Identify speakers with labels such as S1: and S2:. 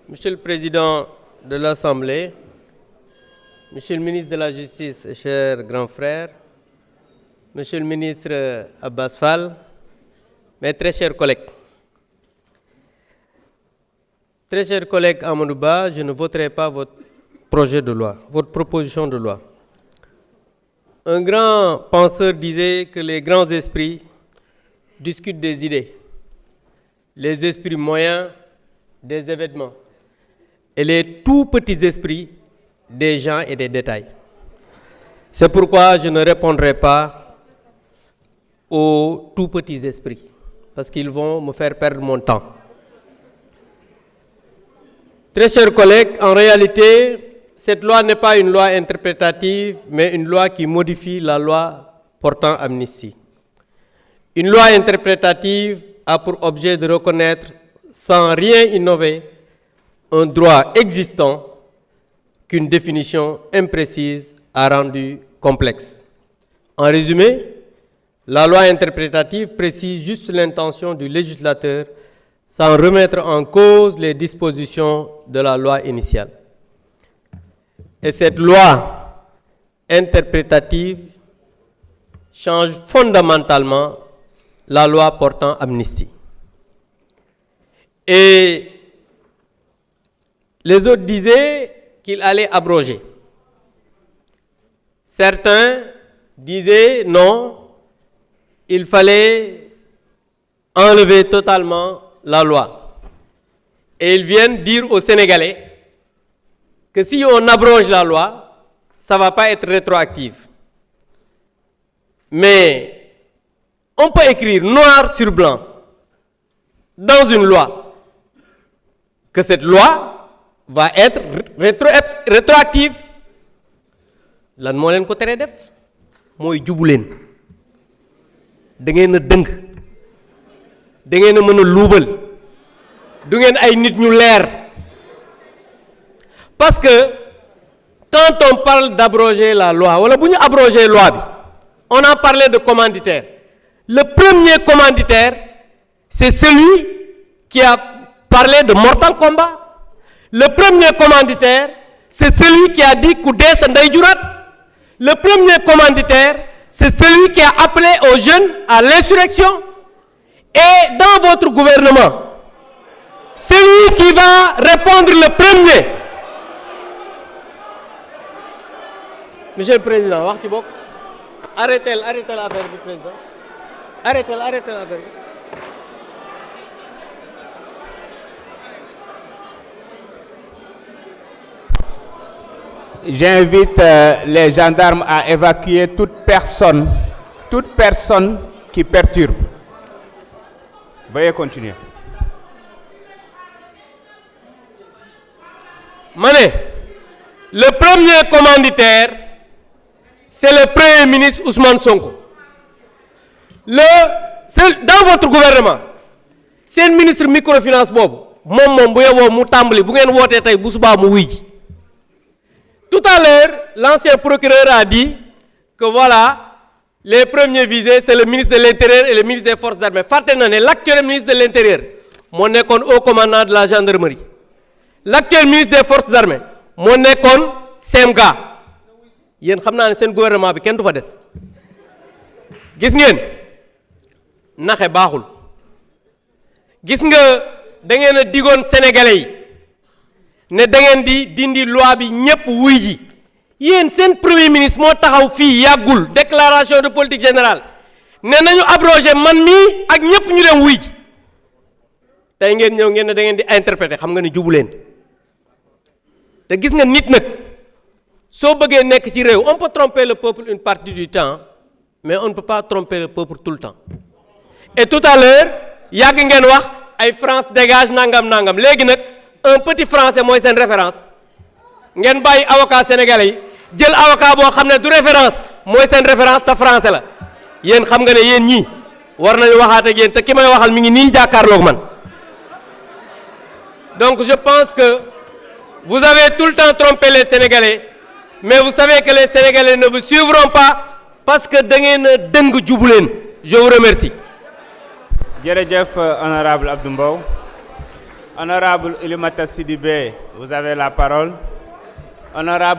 S1: Monsieur le Président de l'Assemblée, Monsieur le ministre de la Justice et cher grand frère, Monsieur le ministre Abbas Fall, mes très chers collègues. Très chers collègues Amadou Ba, je ne voterai pas votre projet de loi, votre proposition de loi. Un grand penseur disait que les grands esprits discutent des idées, les esprits moyens des événements et les tout petits esprits des gens et des détails. C'est pourquoi je ne répondrai pas aux tout petits esprits, parce qu'ils vont me faire perdre mon temps. Très chers collègues, en réalité, cette loi n'est pas une loi interprétative, mais une loi qui modifie la loi portant amnistie. Une loi interprétative a pour objet de reconnaître, sans rien innover, un droit existant qu'une définition imprécise a rendu complexe. En résumé, la loi interprétative précise juste l'intention du législateur sans remettre en cause les dispositions de la loi initiale. Et cette loi interprétative change fondamentalement la loi portant amnistie. Et les autres disaient qu'il allait abroger. Certains disaient non, il fallait enlever totalement la loi. Et ils viennent dire aux Sénégalais que si on abroge la loi, ça ne va pas être rétroactif. Mais on peut écrire noir sur blanc dans une loi que cette loi va être rétroactive. Lan moo leen ko tere def mooy jubu leen da ngeen a dëng da ngeen a mën a luubal du ngeen ay nit ñu leer. Parce que quand on parle d'abroger la loi wala bu ñu abroger loi bi on a parlé de commanditaire. Le premier commanditaire c'est celui qui a parlé de Mortal Kombat. Le premier commanditaire c'est celui qui a dit ku dee sa ndey juraat. Le premier commanditaire c'est celui qui a appelé aux jeunes à l'insurrection. Et dans votre gouvernement, celui qui va répondre le premier. Monsieur le Président, wax ci bokk. Arrêtez l'affaire du président. Arrêtez l'affaire.
S2: J'invite les gendarmes à évacuer toute personne qui perturbe. Veuillez continuer.
S1: Mané, le premier commanditaire, c'est le Premier ministre Ousmane Sonko. Dans votre gouvernement, c'est le ministre microfinance Bob. Moom bu yeboo mu tàmbali bu ngeen wootee tey bu subaa mu wuy ji. Tout à l'heure, l'ancien procureur a dit que voilà, les premiers visés, c'est le ministre de l'Intérieur et le ministre des Forces armées. Fàtte na ne l'actuel ministre de l'Intérieur moo nekkoon haut commandant de la gendarmerie. L'actuel ministre des Forces armées moo nekkoon CEMGA. Yéen xam naa ne seen gouvernement bi kenn du fa des. Gis ngeen naxe baaxul. Gis nga da ngeen a digoon Sénégalais yi ne da ngeen di dindi loi bi ñëpp wuy ji. Yéen seen premier ministre moo taxaw fii yàggul déclaration de politique générale ne nañu abroger man mii ak ñëpp ñu dem wuy ji. Tey ngeen ñëw ngeen ne da ngeen di interpréter xam nga ne jubu leen. Te gis nga nit nag soo bëggee nekk ci réew on peut tromper le peuple une partie du temps mais on ne peut pas tromper le peuple tout le temps. Et tout à l'heure yàgg ngeen wax ay France dégage nangam léegi nag un petit français mooy seen référence ngeen bàyyi avocat sénégalais yi jël avocat boo xam ne du référence mooy seen référence te français la. Yéen xam nga ne yéen ñii war nañu waxaat ak yéen te ki may waxal mi ngi nii jàkkaarloog man. Donc je pense que vous avez tout le temps trompé les Sénégalais, mais vous savez que les Sénégalais ne vous suivront pas parce que da ngeen a dëng jubu leen. Je vous remercie.
S2: Jërëjëf honorable Abdou Mbow. Honorable Oulimata Sidibé, vous avez la parole. Honorable